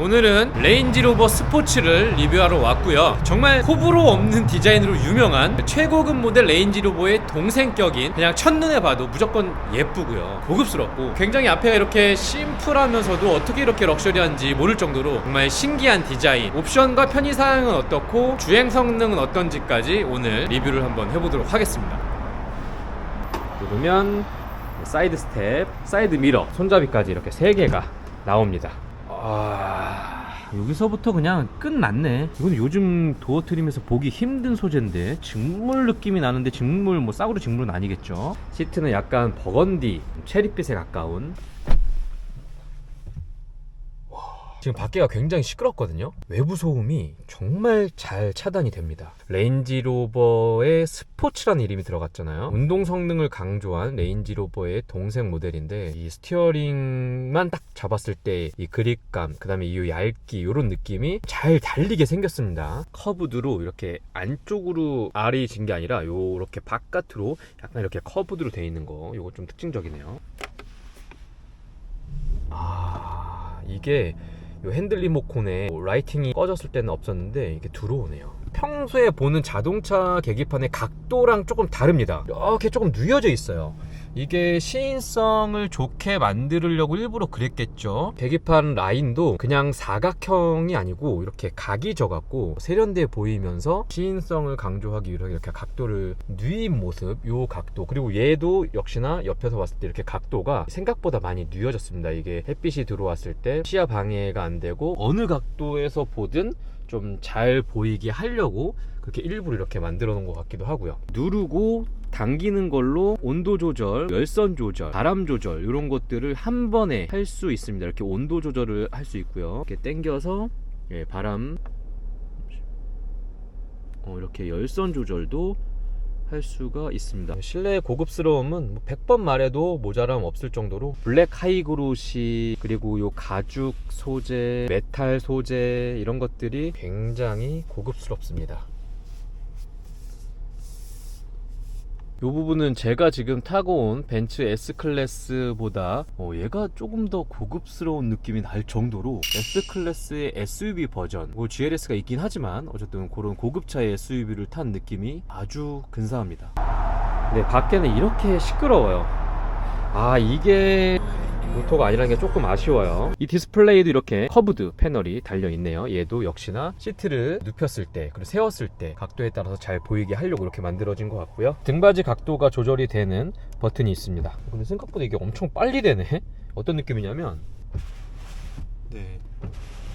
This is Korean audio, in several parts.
오늘은 레인지로버 스포츠를 리뷰하러 왔고요. 정말 호불호 없는 디자인으로 유명한 최고급 모델 레인지로버의 동생격인, 그냥 첫눈에 봐도 무조건 예쁘고요, 고급스럽고, 굉장히 앞에가 이렇게 심플하면서도 어떻게 이렇게 럭셔리한지 모를 정도로 정말 신기한 디자인, 옵션과 편의사항은 어떻고 주행 성능은 어떤지까지 오늘 리뷰를 한번 해보도록 하겠습니다. 누르면 사이드 스텝, 사이드 미러, 손잡이까지 이렇게 3개가 나옵니다. 여기서부터 그냥 끝났네. 이건 요즘 도어 트림에서 보기 힘든 소재인데 직물 느낌이 나는데, 직물 뭐 싸구려 직물은 아니겠죠. 시트는 약간 버건디, 체리빛에 가까운. 지금 밖에가 굉장히 시끄럽거든요. 외부 소음이 정말 잘 차단이 됩니다. 레인지로버의 스포츠라는 이름이 들어갔잖아요. 운동 성능을 강조한 레인지로버의 동생 모델인데, 이 스티어링만 딱 잡았을 때 이 그립감, 그 다음에 이 얇기, 이런 느낌이 잘 달리게 생겼습니다. 커브드로 이렇게 안쪽으로 R이 진 게 아니라 요렇게 바깥으로 약간 이렇게 커브드로 돼 있는 거, 요거 좀 특징적이네요. 이게 요 핸들 리모컨에 라이팅이 꺼졌을 때는 없었는데 이게 들어오네요. 평소에 보는 자동차 계기판의 각도랑 조금 다릅니다. 이렇게 조금 누여져 있어요. 이게 시인성을 좋게 만들려고 일부러 그랬겠죠. 계기판 라인도 그냥 사각형이 아니고 이렇게 각이 져갖고 세련돼 보이면서 시인성을 강조하기 위해서 이렇게 각도를 누인 모습, 요 각도, 그리고 얘도 역시나 옆에서 봤을 때 이렇게 각도가 생각보다 많이 누여졌습니다. 이게 햇빛이 들어왔을 때 시야 방해가 안 되고 어느 각도에서 보든 좀 잘 보이게 하려고 그렇게 일부러 이렇게 만들어 놓은 것 같기도 하고요. 누르고 당기는 걸로 온도 조절, 열선 조절, 바람 조절, 이런 것들을 한 번에 할 수 있습니다. 이렇게 온도 조절을 할 수 있고요. 이렇게 당겨서 바람, 이렇게 열선 조절도 할 수가 있습니다. 실내의 고급스러움은 100번 말해도 모자람 없을 정도로 블랙 하이그로시, 그리고 요 가죽 소재, 메탈 소재, 이런 것들이 굉장히 고급스럽습니다. 이 부분은 제가 지금 타고 온 벤츠 S클래스보다 얘가 조금 더 고급스러운 느낌이 날 정도로, S클래스의 SUV 버전, GLS가 있긴 하지만 어쨌든 그런 고급차의 SUV를 탄 느낌이 아주 근사합니다. 근데 밖에는 이렇게 시끄러워요. 이게 모토가 아니라는 게 조금 아쉬워요. 이 디스플레이도 이렇게 커브드 패널이 달려있네요. 얘도 역시나 시트를 눕혔을 때, 그리고 세웠을 때 각도에 따라서 잘 보이게 하려고 이렇게 만들어진 것 같고요. 등받이 각도가 조절이 되는 버튼이 있습니다. 근데 생각보다 이게 엄청 빨리 되네. 어떤 느낌이냐면,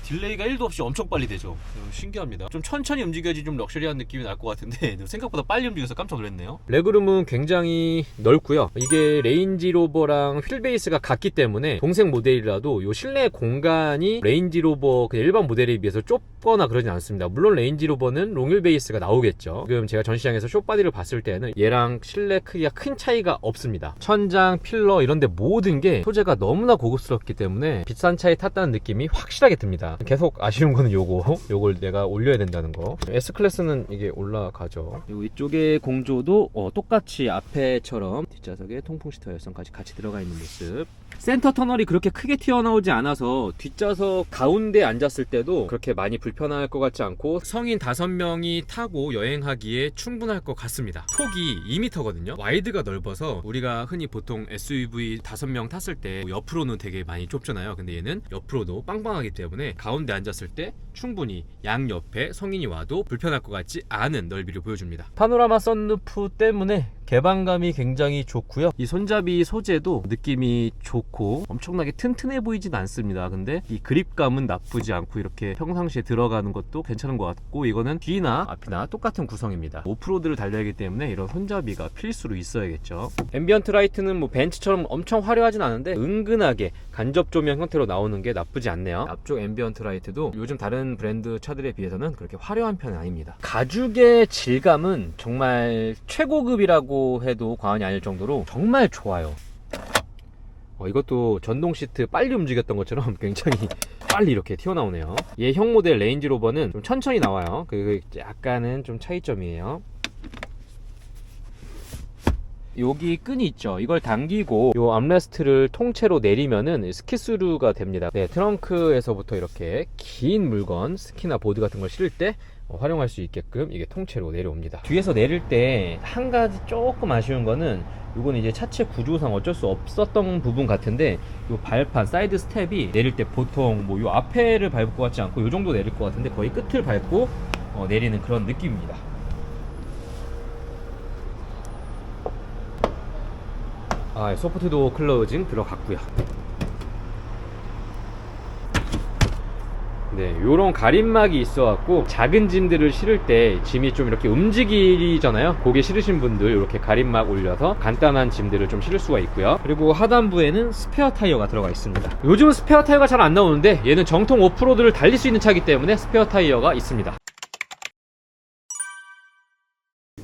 딜레이가 1도 없이 엄청 빨리 되죠. 신기합니다. 좀 천천히 움직여야지 좀 럭셔리한 느낌이 날 것 같은데 생각보다 빨리 움직여서 깜짝 놀랐네요. 레그룸은 굉장히 넓고요. 이게 레인지로버랑 휠베이스가 같기 때문에 동생 모델이라도 이 실내 공간이 레인지로버 일반 모델에 비해서 좁거나 그러진 않습니다. 물론 레인지로버는 롱휠 베이스가 나오겠죠. 지금 제가 전시장에서 숏바디를 봤을 때는 얘랑 실내 크기가 큰 차이가 없습니다. 천장, 필러 이런 데 모든 게 소재가 너무나 고급스럽기 때문에 비싼 차에 탔다는 느낌이 확실하게 듭니다. 계속 아쉬운 거는 요걸 내가 올려야 된다는 거. S클래스는 이게 올라가죠. 그리고 이쪽에 공조도 똑같이 앞에처럼 뒷좌석에 통풍 시트 열선까지 같이 들어가 있는 모습. 센터 터널이 그렇게 크게 튀어나오지 않아서 뒷좌석 가운데 앉았을 때도 그렇게 많이 불편할 것 같지 않고 성인 5명이 타고 여행하기에 충분할 것 같습니다. 폭이 2m거든요 와이드가 넓어서 우리가 흔히 보통 SUV 5명 탔을 때 옆으로는 되게 많이 좁잖아요. 근데 얘는 옆으로도 빵빵하기 때문에 가운데 앉았을 때 충분히 양옆에 성인이 와도 불편할 것 같지 않은 넓이를 보여줍니다. 파노라마 썬루프 때문에 개방감이 굉장히 좋고요. 이 손잡이 소재도 느낌이 좋고 엄청나게 튼튼해 보이진 않습니다. 근데 이 그립감은 나쁘지 않고 이렇게 평상시에 들어가는 것도 괜찮은 것 같고, 이거는 뒤나 앞이나 똑같은 구성입니다. 오프로드를 달려야하기 때문에 이런 손잡이가 필수로 있어야겠죠. 앰비언트 라이트는 벤츠처럼 엄청 화려하진 않은데 은근하게 간접 조명 형태로 나오는 게 나쁘지 않네요. 앞쪽 앰비언트 라이트도 요즘 다른 브랜드 차들에 비해서는 그렇게 화려한 편은 아닙니다. 가죽의 질감은 정말 최고급이라고 해도 과언이 아닐 정도로 정말 좋아요. 이것도 전동 시트 빨리 움직였던 것처럼 굉장히 빨리 이렇게 튀어나오네요. 얘 형 모델 레인지로버는 좀 천천히 나와요. 그 약간은 좀 차이점이에요. 여기 끈이 있죠. 이걸 당기고 요 암레스트를 통째로 내리면은 스키스루가 됩니다. 네, 트렁크에서부터 이렇게 긴 물건, 스키나 보드 같은 걸 실을 때 활용할 수 있게끔 이게 통째로 내려옵니다. 뒤에서 내릴 때 한 가지 조금 아쉬운 거는 요거는 이제 차체 구조상 어쩔 수 없었던 부분 같은데, 요 발판, 사이드 스텝이 내릴 때 보통 뭐 요 앞에를 밟을 것 같지 않고 요 정도 내릴 것 같은데 거의 끝을 밟고 내리는 그런 느낌입니다. 소프트 도어 클로징 들어갔고요. 네, 요런 가림막이 있어갖고 작은 짐들을 실을 때 짐이 좀 이렇게 움직이잖아요. 고개 실으신 분들 이렇게 가림막 올려서 간단한 짐들을 좀 실을 수가 있고요. 그리고 하단부에는 스페어 타이어가 들어가 있습니다. 요즘은 스페어 타이어가 잘 안 나오는데 얘는 정통 오프로드를 달릴 수 있는 차이기 때문에 스페어 타이어가 있습니다.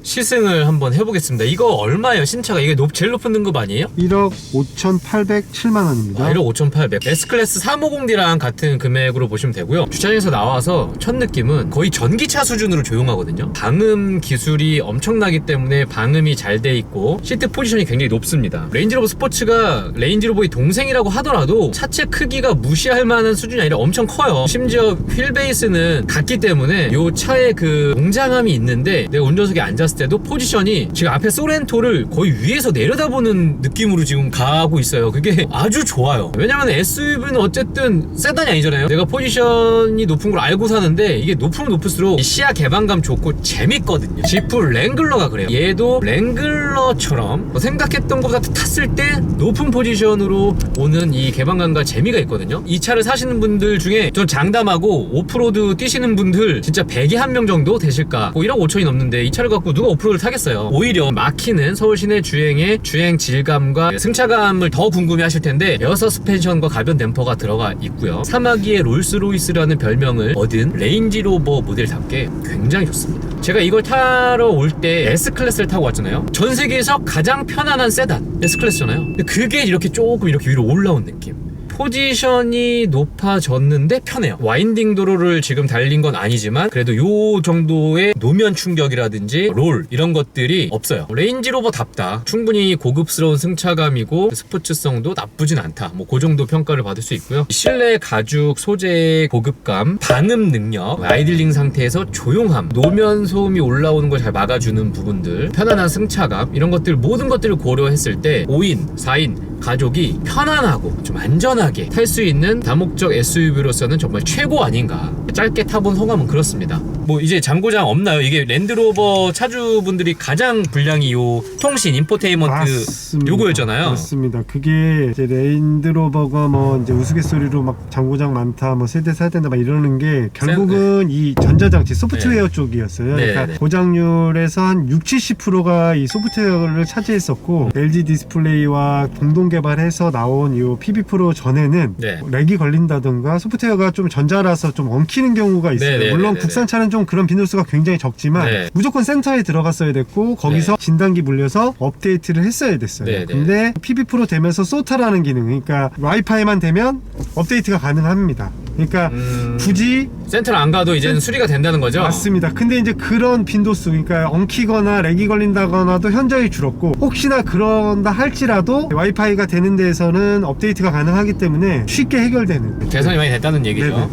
시승을 한번 해보겠습니다. 이거 얼마예요? 신차가 이게 제일 높은 등급 아니에요? 1억 5,807만 원입니다. 1억 5,800. S클래스 350D랑 같은 금액으로 보시면 되고요. 주차장에서 나와서 첫 느낌은 거의 전기차 수준으로 조용하거든요. 방음 기술이 엄청나기 때문에 방음이 잘 돼 있고 시트 포지션이 굉장히 높습니다. 레인지로버 스포츠가 레인지로버의 동생이라고 하더라도 차체 크기가 무시할 만한 수준이 아니라 엄청 커요. 심지어 휠 베이스는 같기 때문에 이 차에 그 웅장함이 있는데, 내가 운전석에 앉았을 때도 포지션이 지금 앞에 소렌토를 거의 위에서 내려다보는 느낌으로 지금 가고 있어요. 그게 아주 좋아요. 왜냐면 SUV는 어쨌든 세단이 아니잖아요. 내가 포지션이 높은 걸 알고 사는데 이게 높으면 높을수록 시야 개방감 좋고 재밌거든요. 지프 랭글러가 그래요. 얘도 랭글러처럼 생각했던 것보다 탔을 때 높은 포지션으로 오는 이 개방감과 재미가 있거든요. 이 차를 사시는 분들 중에 좀 장담하고 오프로드 뛰시는 분들 진짜 100에 한 명 정도 되실까? 뭐 1억 5천이 넘는데 이 차를 갖고 누가 오프로드를 타겠어요. 오히려 막히는 서울 시내 주행의 주행 질감과 승차감을 더 궁금해 하실 텐데, 에어 서스펜션과 가변 댐퍼가 들어가 있고요. 사마귀의 롤스로이스라는 별명을 얻은 레인지로버 모델답게 굉장히 좋습니다. 제가 이걸 타러 올 때 S클래스를 타고 왔잖아요. 전 세계에서 가장 편안한 세단 S클래스잖아요. 근데 그게 이렇게 조금 이렇게 위로 올라온 느낌. 포지션이 높아졌는데 편해요. 와인딩 도로를 지금 달린 건 아니지만 그래도 요 정도의 노면 충격이라든지 롤 이런 것들이 없어요. 레인지로버답다. 충분히 고급스러운 승차감이고 스포츠성도 나쁘진 않다. 뭐 그 정도 평가를 받을 수 있고요. 실내 가죽 소재의 고급감, 방음 능력, 아이들링 상태에서 조용함, 노면 소음이 올라오는 걸 잘 막아주는 부분들, 편안한 승차감, 이런 것들 모든 것들을 고려했을 때 5인, 4인 가족이 편안하고 좀 안전하게 탈 수 있는 다목적 SUV로서는 정말 최고 아닌가. 짧게 타본 소감은 그렇습니다. 뭐 이제 잔고장 없나요? 이게 랜드로버 차주분들이 가장 불량이 요 통신 인포테인먼트 맞습니다. 요거였잖아요. 맞습니다. 그게 이제 랜드로버가 뭐 이제 우스갯소리로 막 잔고장 많다, 뭐 세대 사야 된다 막 이러는 게 결국은 이 전자장치 소프트웨어 쪽이었어요. 그러니까 고장률에서 한 60-70%가 이 소프트웨어를 차지했었고, LG 디스플레이와 공동 개발해서 나온 이 PB 프로 전에는 렉이 걸린다던가 소프트웨어가 좀 전자라서 좀 엉키는 경우가 있어요. 물론 국산차는 좀 그런 빈도수가 굉장히 적지만 무조건 센터에 들어갔어야 됐고 거기서 진단기 물려서 업데이트를 했어야 됐어요. 근데 PB 프로 되면서 소타라는 기능, 그러니까 와이파이만 되면 업데이트가 가능합니다. 그러니까 굳이 센터를 안 가도 이제는 수리가 된다는 거죠? 맞습니다. 근데 이제 그런 빈도수, 그러니까 엉키거나 렉이 걸린다거나도 현저히 줄었고, 혹시나 그런다 할지라도 와이파이가 되는 데에서는 업데이트가 가능하기 때문에 쉽게 해결되는 개선이 많이 됐다는 얘기죠. 네네네.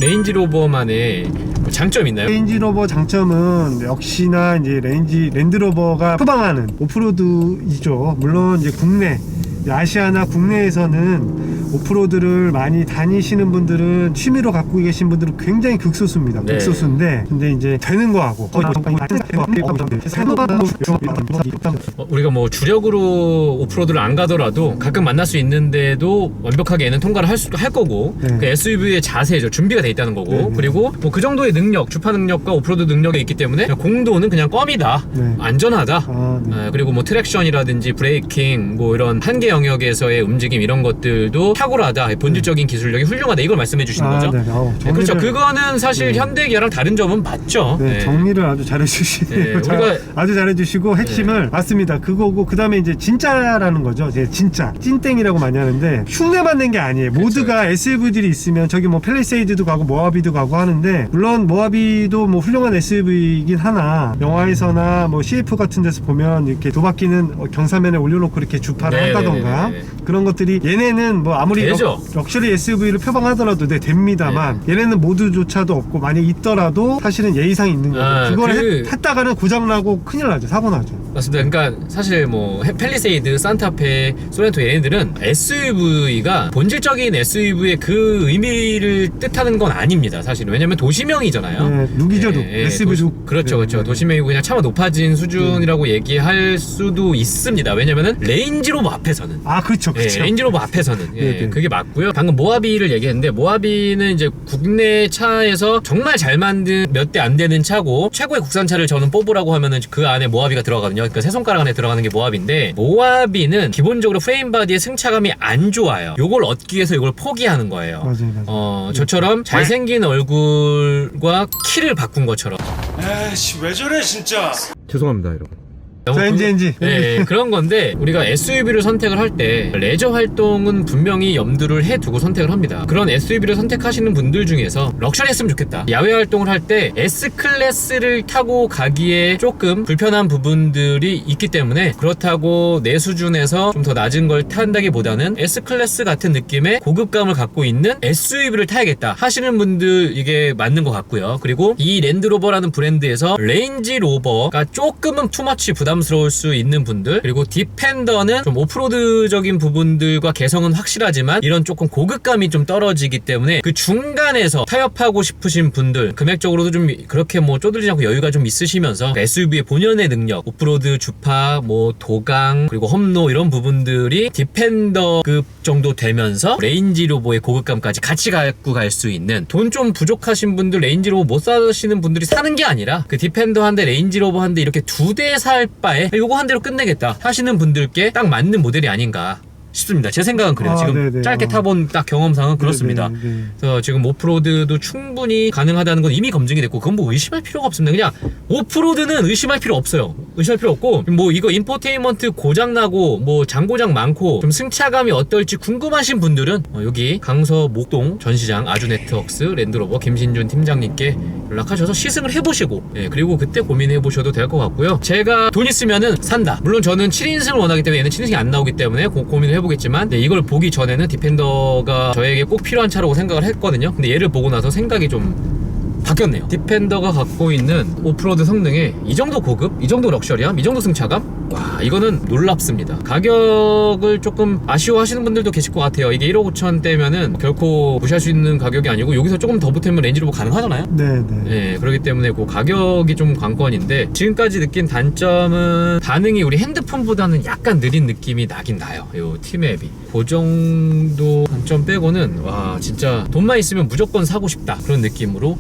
레인지로버만의 장점이 있나요? 레인지로버 장점은 역시나 이제 랜드로버가 표방하는 오프로드이죠. 물론 이제 국내, 아시아나 국내에서는 오프로드를 많이 다니시는 분들은, 취미로 갖고 계신 분들은 굉장히 극소수입니다. 극소수인데, 근데 이제 되는 거하고 우리가 뭐 주력으로 오프로드를 안 가더라도 가끔 만날 수 있는데도 완벽하게 얘는 통과를 할 거고, 그 SUV의 자세죠. 준비가 돼 있다는 거고, 그리고 뭐 그 정도의 능력, 주파 능력과 오프로드 능력이 있기 때문에 공도는 그냥 껌이다. 안전하다. 그리고 뭐 트랙션이라든지 브레이킹, 뭐 이런 한계 영역에서의 움직임, 이런 것들도 탁월하다, 본질적인 기술력이 훌륭하다, 이걸 말씀해 주시는 거죠? 네. 네, 그렇죠. 그거는 사실 현대기아랑 다른 점은 맞죠. 네, 정리를 아주 잘해주시네요. 네, 우리가 아주 잘해주시고 핵심을 맞습니다. 그거고 그 다음에 이제 진짜라는 거죠. 진짜 찐땡이라고 많이 하는데 흉내만 낸 게 아니에요. 모두가 SUV들이 있으면 저기 뭐 팰리세이드도 가고 모하비도 가고 하는데, 물론 모하비도 뭐 훌륭한 SUV이긴 하나 영화에서나 뭐 CF 같은 데서 보면 이렇게 도바퀴는 경사면에 올려놓고 이렇게 주파를 한다던가 그런 것들이, 얘네는 뭐 아무리 럭셔리 SUV를 표방하더라도 됩니다만 얘네는 모드조차도 없고 만약 있더라도 사실은 예의상이 있는 거죠. 그걸 했다가는 고장나고 큰일 나죠. 사고 나죠. 맞습니다. 그러니까 사실 뭐 팰리세이드, 산타페, 소렌토 얘네들은 SUV가 본질적인 SUV의 그 의미를 뜻하는 건 아닙니다. 사실은. 왜냐면 도시명이잖아요. 네, 룩이죠, 룩. SUV 룩. 그렇죠, 그렇죠. 도시명이고 그냥 차마 높아진 수준이라고 얘기할 수도 있습니다. 왜냐면은 레인지로버 앞에서는. 그렇죠. 레인지로버 앞에서는. 그게 맞고요. 방금 모하비를 얘기했는데, 모하비는 이제 국내 차에서 정말 잘 만든 몇 대 안 되는 차고, 최고의 국산차를 저는 뽑으라고 하면은 그 안에 모하비가 들어가거든요. 그러니까 세 손가락 안에 들어가는 게 모하비인데, 모하비는 기본적으로 프레임 바디의 승차감이 안 좋아요. 요걸 얻기 위해서 이걸 포기하는 거예요. 맞아요. 저처럼 잘생긴 얼굴과 키를 바꾼 것처럼. 에이씨, 왜 저래 진짜. 죄송합니다, 여러분. 엔지. 네, 그런 건데, 우리가 SUV를 선택을 할 때 레저 활동은 분명히 염두를 해두고 선택을 합니다. 그런 SUV를 선택하시는 분들 중에서 럭셔리 했으면 좋겠다, 야외 활동을 할 때 S클래스를 타고 가기에 조금 불편한 부분들이 있기 때문에, 그렇다고 내 수준에서 좀 더 낮은 걸 탄다기보다는 S클래스 같은 느낌의 고급감을 갖고 있는 SUV를 타야겠다 하시는 분들, 이게 맞는 것 같고요. 그리고 이 랜드로버라는 브랜드에서 레인지로버가 조금은 투머치 부담스러울 수 있는 분들, 그리고 디펜더는 좀 오프로드적인 부분들과 개성은 확실하지만 이런 조금 고급감이 좀 떨어지기 때문에 그 중간에서 타협하고 싶으신 분들, 금액적으로도 좀 그렇게 뭐 쪼들리지 않고 여유가 좀 있으시면서 SUV의 본연의 능력, 오프로드 주파, 뭐 도강, 그리고 험로, 이런 부분들이 디펜더급 정도 되면서 레인지로버의 고급감까지 같이 갖고 갈 수 있는, 돈 좀 부족하신 분들, 레인지로버 못 사시는 분들이 사는 게 아니라 그 디펜더 한 대, 레인지로버 한 대 이렇게 두 대 살 바에 요거 한 대로 끝내겠다 하시는 분들께 딱 맞는 모델이 아닌가 싶습니다. 제 생각은 그래요. 지금 짧게 타본 딱 경험상은 그렇습니다. 그래서 지금 오프로드도 충분히 가능하다는 건 이미 검증이 됐고, 그건 뭐 의심할 필요가 없습니다. 그냥 오프로드는 의심할 필요 없어요. 의심할 필요 없고, 뭐 이거 인포테인먼트 고장나고 뭐 장고장 많고 좀 승차감이 어떨지 궁금하신 분들은 여기 강서 목동 전시장 아주네트웍스 랜드로버 김신준 팀장님께 연락하셔서 시승을 해보시고, 그리고 그때 고민해보셔도 될 것 같고요. 제가 돈 있으면은 산다. 물론 저는 7인승을 원하기 때문에 얘는 7인승이 안 나오기 때문에 고민을 해보겠지만, 이걸 보기 전에는 디펜더가 저에게 꼭 필요한 차라고 생각을 했거든요. 근데 얘를 보고 나서 생각이 좀 바뀌었네요. 디펜더가 갖고 있는 오프로드 성능에 이 정도 고급, 이 정도 럭셔리함, 이 정도 승차감? 와, 이거는 놀랍습니다. 가격을 조금 아쉬워하시는 분들도 계실 것 같아요. 이게 1억 5천대면은 결코 무시할 수 있는 가격이 아니고, 여기서 조금 더 보태면 렌즈로버 가능하잖아요. 네, 그렇기 때문에 그 가격이 좀 관건인데, 지금까지 느낀 단점은 반응이 우리 핸드폰보다는 약간 느린 느낌이 나긴 나요. 요 T맵이. 그 정도 단점 빼고는 와, 진짜 돈만 있으면 무조건 사고 싶다, 그런 느낌으로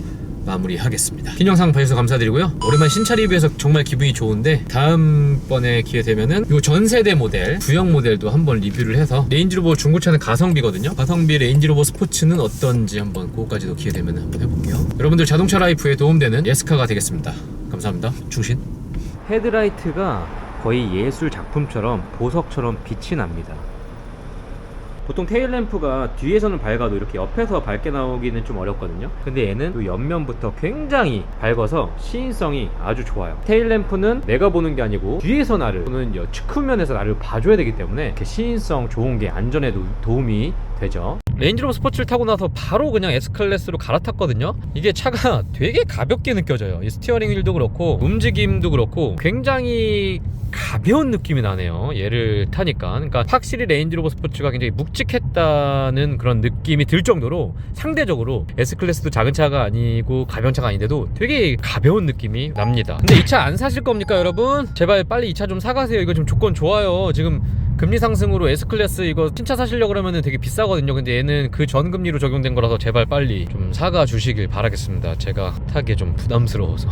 마무리하겠습니다. 긴 영상 봐주셔서 감사드리고요. 오랜만에 신차 리뷰해서 정말 기분이 좋은데, 다음번에 기회 되면은 요 전세대 모델, 구형 모델도 한번 리뷰를 해서, 레인지로버 중고차는 가성비거든요. 가성비 레인지로버 스포츠는 어떤지 한번 그거까지도 기회 되면 한번 해볼게요. 여러분들 자동차 라이프에 도움되는 예스카가 되겠습니다. 감사합니다. 충신. 헤드라이트가 거의 예술 작품처럼, 보석처럼 빛이 납니다. 보통 테일램프가 뒤에서는 밝아도 이렇게 옆에서 밝게 나오기는 좀 어렵거든요. 근데 얘는 이 옆면부터 굉장히 밝아서 시인성이 아주 좋아요. 테일램프는 내가 보는 게 아니고 뒤에서 나를 보는 측면에서 나를 봐줘야 되기 때문에 이렇게 시인성 좋은 게 안전에도 도움이 되죠. 레인지로버 스포츠를 타고 나서 바로 그냥 S클래스로 갈아탔거든요. 이게 차가 되게 가볍게 느껴져요. 이 스티어링 휠도 그렇고 움직임도 그렇고 굉장히 가벼운 느낌이 나네요, 얘를 타니까. 그러니까 확실히 레인지로버 스포츠가 굉장히 묵직했다는 그런 느낌이 들 정도로, 상대적으로 S클래스도 작은 차가 아니고 가벼운 차가 아닌데도 되게 가벼운 느낌이 납니다. 근데 이 차 안 사실 겁니까, 여러분? 제발 빨리 이 차 좀 사가세요. 이거 좀 조건 좋아요. 지금 금리 상승으로 S클래스 이거 신차 사시려고 그러면 되게 비싸거든요. 근데 얘는 그 전 금리로 적용된 거라서 제발 빨리 좀 사가 주시길 바라겠습니다. 제가 타기에 좀 부담스러워서.